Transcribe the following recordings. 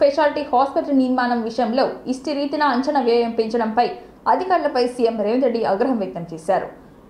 Speciality hospital నిర్మాణం విషయంలో ఇష్టిరీతిన అంచనా వ్యయం పెంచడంపై అధికారులపై సీఎం రేవంత్ రెడ్డి ఆగ్రహం వ్యక్తం చేశారు.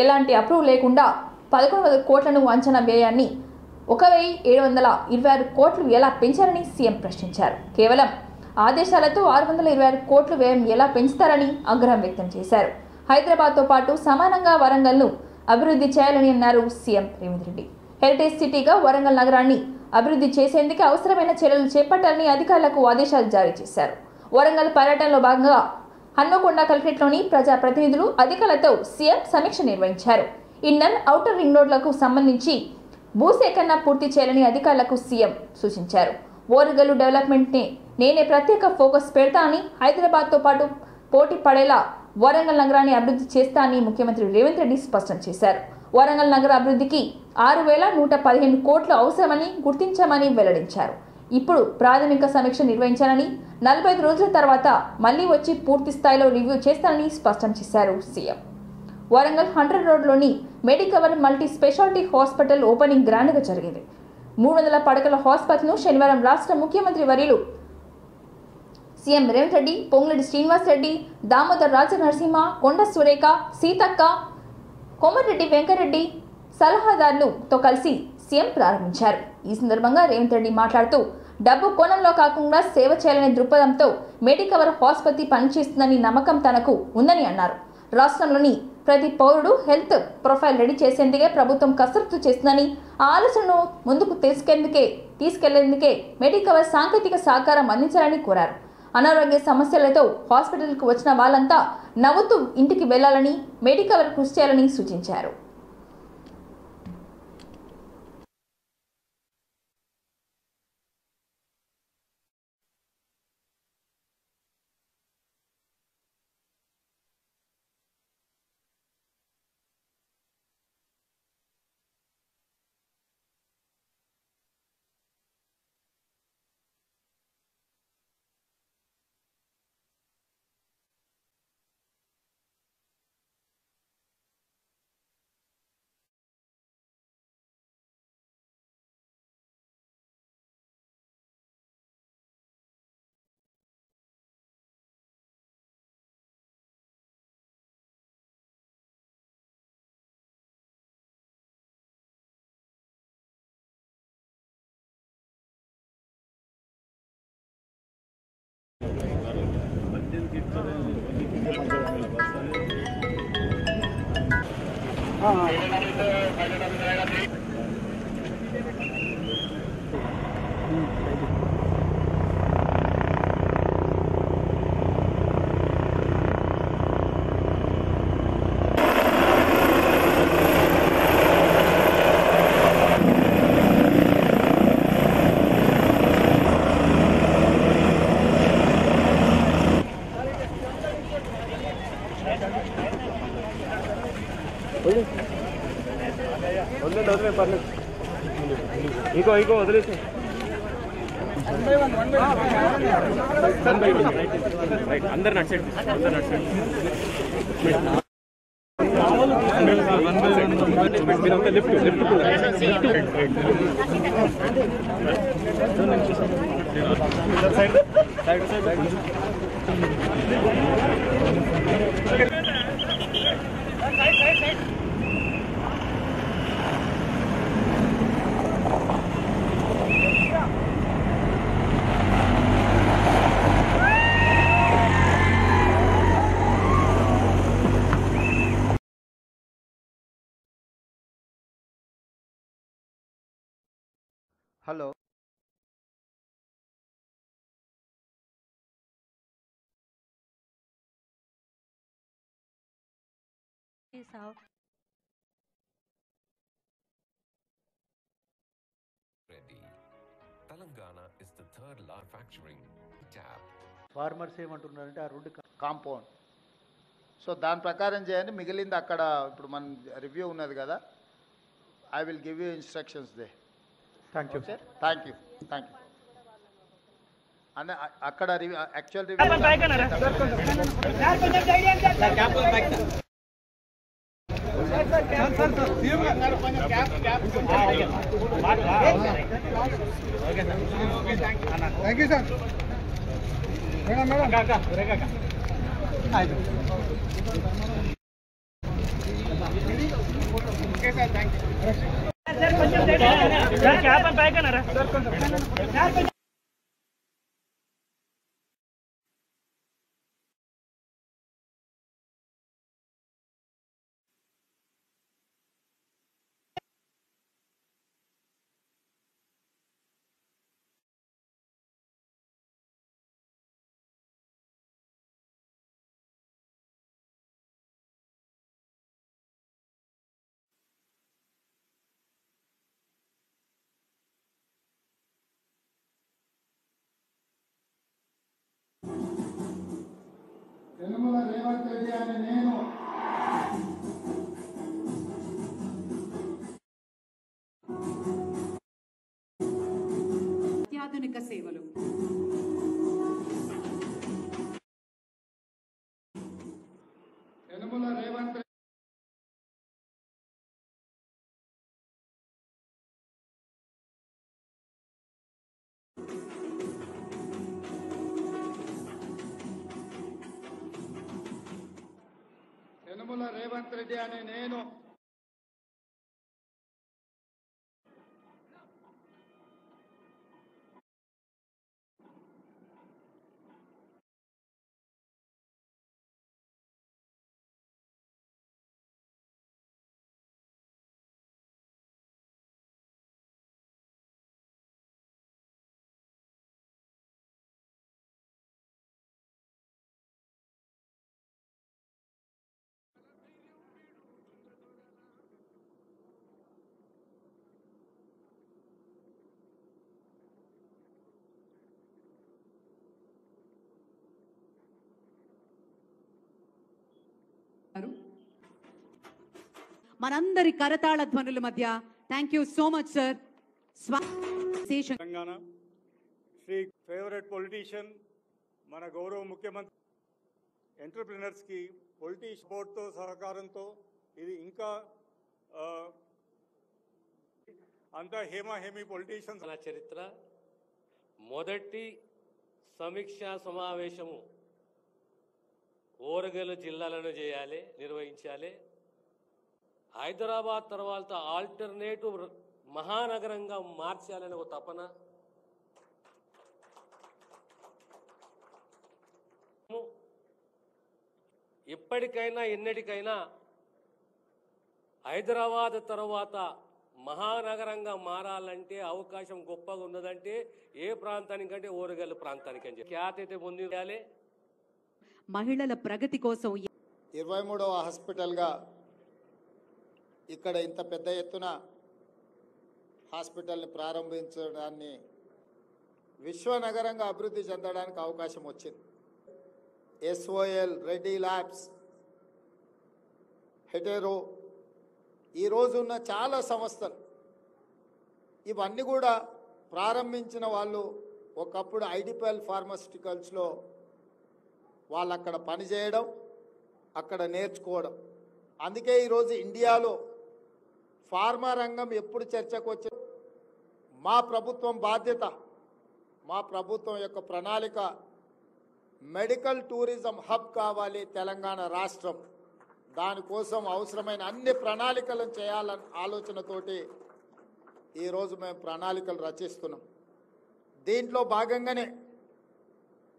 ఎలాంటి అప్రూవ్ లేకుండా 11,000 కోట్లను అంచనా వ్యయాన్ని 1,726 కోట్లు ఎలా పెంచారని సీఎం ప్రశ్నించారు. కేవలం ఆదేశాలతో 626 కోట్లు వ్యయం ఎలా పెంచుతారని ఆగ్రహం వ్యక్తం చేశారు. హైదరాబాద్తో పాటు సమానంగా వరంగల్ను అభివృద్ధి చేయాలని అన్నారు సీఎం రేవంత్ రెడ్డి. హెరిటేజ్ సిటీగా వరంగల్ నగరాన్ని అభివృద్ధి చేసేందుకు అవసరమైన చర్యలు చేపట్టాలని అధికారులకు ఆదేశాలు జారీ చేశారు. వరంగల్ పర్యటనలో భాగంగా హన్మకొండ కలెక్టరేట్లోని ప్రజాప్రతినిధులు అధికారులతో సీఎం సమీక్ష నిర్వహించారు. ఇన్నర్, ఔటర్ రింగ్ రోడ్లకు సంబంధించి భూసేకరణ పూర్తి చేయాలని అధికారులకు సీఎం సూచించారు. ఓరుగల్లు డెవలప్మెంట్ నేనే ప్రత్యేక ఫోకస్ పెడతానని, హైదరాబాద్తో పాటు పోటీ పడేలా వరంగల్ నగరాన్ని అభివృద్ధి చేస్తానని ముఖ్యమంత్రి రేవంత్ రెడ్డి స్పష్టం చేశారు. వరంగల్ నగర అభివృద్ధికి 6,115 కోట్లు అవసరమని గుర్తించామని వెల్లడించారు. ఇప్పుడు ప్రాథమిక సమీక్ష నిర్వహించాలని, 45 రోజుల తర్వాత మళ్లీ వచ్చి పూర్తి స్థాయిలో రివ్యూ చేస్తానని స్పష్టం చేశారు సీఎం. వరంగల్ 100 రోడ్లోని Medicover multi speciality hospital opening గ్రాండ్గా జరిగింది. 300 పడకల హాస్పిటల్ను శనివారం రాష్ట్ర ముఖ్యమంత్రి వర్యులు సీఎం రేవంత్ రెడ్డి, పొంగులేటి శ్రీనివాస్ రెడ్డి, దామోదర్ రాజనరసింహ, కొండ సురేఖ, సీతక్క, కోమటిరెడ్డి వెంకరెడ్డి సలహాదారులతో కలిసి సీఎం ప్రారంభించారు. ఈ సందర్భంగా రేవంత్ రెడ్డి మాట్లాడుతూ, డబ్బు కోణంలో కాకుండా సేవ చేయాలనే దృక్పథంతో మెడికవర్ హాస్పిటల్ పనిచేస్తుందని నమ్మకం తనకు ఉందని అన్నారు. రాష్ట్రంలోని ప్రతి పౌరుడు హెల్త్ ప్రొఫైల్ రెడీ చేసేందుకే ప్రభుత్వం కసరత్తు చేస్తుందని, ఆ ఆలోచనను ముందుకు తీసుకెళ్లేందుకే మెడికవర్ సాంకేతిక సహకారం అందించాలని కోరారు. అనారోగ్య సమస్యలతో హాస్పిటల్కు వచ్చిన వాళ్ళంతా నవ్వుతూ ఇంటికి వెళ్లాలని, మెడికవర్ కృషి చేయాలని సూచించారు. ఇంకో వదిలేసి అందరు నడిచండి hello Telangana is the third large manufacturing tab. Farmers ఏమంటున్నారంటే ఆ రోడ్డు కాంపౌండ్, సో దాని ప్రకారం చేయండి. మిగిలింది అక్కడ ఇప్పుడు మన రివ్యూ ఉన్నది కదా, I will give you instructions they. Thank you sir. Thank you. అన్న అక్కడ actual review thank you sir. Yanamala Revanth Reddy అనే నేను అత్యాధునిక సేవలు యనమల రేవంత్ యనమల రేవంత్ రెడ్డి అనే నేను మనందరి కరతాళ ధ్వనుల మధ్య thank you so much sir. Telangana Shri favourite politician మన గౌరవ ముఖ్యమంత్రి ఎంటర్ప్రినర్స్కి పొలిటీషియన్ సపోర్ట్తో సహకారంతో ఇది ఇంకా అంతా హేమీ పొలిటీషియన్స్ మన చరిత్ర మొదటి సమీక్షా సమావేశము ఓరగల్లు జిల్లాలను చేయాలి, నిర్వహించాలి. హైదరాబాద్ తర్వాత ఆల్టర్నేటివ్ మహానగరంగా మార్చాలని ఒక తపన. ఇప్పటికైనా ఎన్నటికైనా హైదరాబాద్ తర్వాత మహానగరంగా మారాలంటే అవకాశం గొప్పగా ఉన్నదంటే ఏ ప్రాంతానికంటే ఓరగల్లు ప్రాంతానికి అని చెప్పి ఖ్యాతి అయితే పొందాలి. మహిళల ప్రగతి కోసం 23వ హాస్పిటల్గా ఇక్కడ ఇంత పెద్ద ఎత్తున హాస్పిటల్ని ప్రారంభించడాన్ని విశ్వనగరంగా అభివృద్ధి చెందడానికి అవకాశం వచ్చింది. ఎస్ఓఎల్, రెడ్డి ల్యాబ్స్, హెటెరో, ఈరోజు ఉన్న చాలా సంస్థలు ఇవన్నీ కూడా ప్రారంభించిన వాళ్ళు ఒకప్పుడు ఐడిపల్ ఫార్మాస్యూటికల్స్లో వాళ్ళు అక్కడ పనిచేయడం, అక్కడ నేర్చుకోవడం. అందుకే ఈరోజు ఇండియాలో ఫార్మా రంగం ఎప్పుడు చర్చకు వచ్చి మా ప్రభుత్వం బాధ్యత, మా ప్రభుత్వం యొక్క ప్రణాళిక మెడికల్ టూరిజం హబ్ కావాలి తెలంగాణ రాష్ట్రం. దానికోసం అవసరమైన అన్ని ప్రణాళికలను చేయాలన్న ఆలోచనతోటి ఈరోజు మేము ప్రణాళికలు రచిస్తున్నాం. దీంట్లో భాగంగానే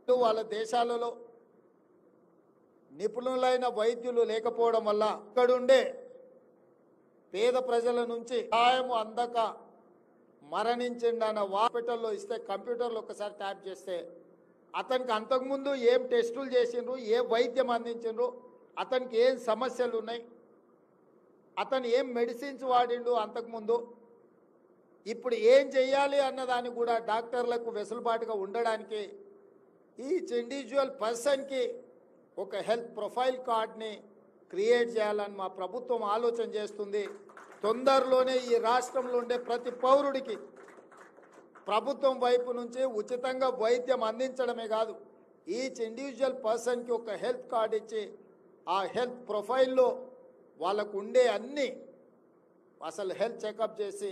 వాళ్ళ దేశాలలో నిపుణులైన వైద్యులు లేకపోవడం వల్ల ఇక్కడుండే పేద ప్రజల నుంచి సహాయం అందక మరణించిండన్న హాస్పిటల్లో ఇస్తే కంప్యూటర్లో ఒకసారి ట్యాప్ చేస్తే అతనికి అంతకుముందు ఏం టెస్టులు చేసిండ్రు, ఏ వైద్యం అందించిండ్రు, అతనికి ఏం సమస్యలు ఉన్నాయి, అతను ఏం మెడిసిన్స్ వాడిండు అంతకుముందు, ఇప్పుడు ఏం చెయ్యాలి అన్నదాన్ని కూడా డాక్టర్లకు వెసులుబాటుగా ఉండడానికి ఈచ్ ఇండివిజువల్ పర్సన్కి ఒక హెల్త్ ప్రొఫైల్ కార్డ్ని క్రియేట్ చేయాలని మా ప్రభుత్వం ఆలోచన చేస్తుంది. తొందరలోనే ఈ రాష్ట్రంలో ఉండే ప్రతి పౌరుడికి ప్రభుత్వం వైపు నుంచి ఉచితంగా వైద్యం అందించడమే కాదు, ఈచ్ ఇండివిజువల్ పర్సన్కి ఒక హెల్త్ కార్డ్ ఇచ్చి ఆ హెల్త్ ప్రొఫైల్లో వాళ్ళకు ఉండే అన్ని అసలు హెల్త్ చెకప్ చేసి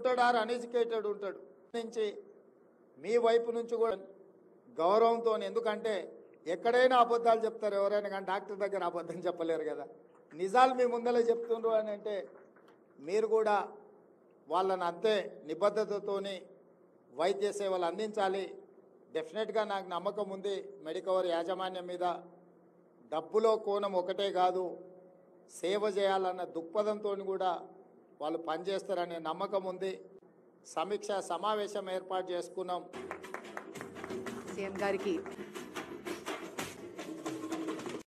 ఉంటాడు, అన్ఎడ్యుకేటెడ్ ఉంటాడు నుంచి మీ వైపు నుంచి కూడా గౌరవంతో, ఎందుకంటే ఎక్కడైనా అబద్ధాలు చెప్తారు ఎవరైనా, కానీ డాక్టర్ దగ్గర అబద్ధం చెప్పలేరు కదా. నిజాలు మీ ముందరే చెప్తుండ్రు అని అంటే మీరు కూడా వాళ్ళని అంతే నిబద్ధతతోని వైద్య సేవలు అందించాలి. డెఫినెట్గా నాకు నమ్మకం ఉంది మెడికవర్ యాజమాన్యం మీద. డబ్బులో కోణం ఒకటే కాదు, సేవ చేయాలన్న దృక్పథంతో కూడా వాళ్ళు పనిచేస్తారనే నమ్మకం ఉంది. సమీక్ష సమావేశం ఏర్పాటు చేసుకున్నాం. సీఎం గారికి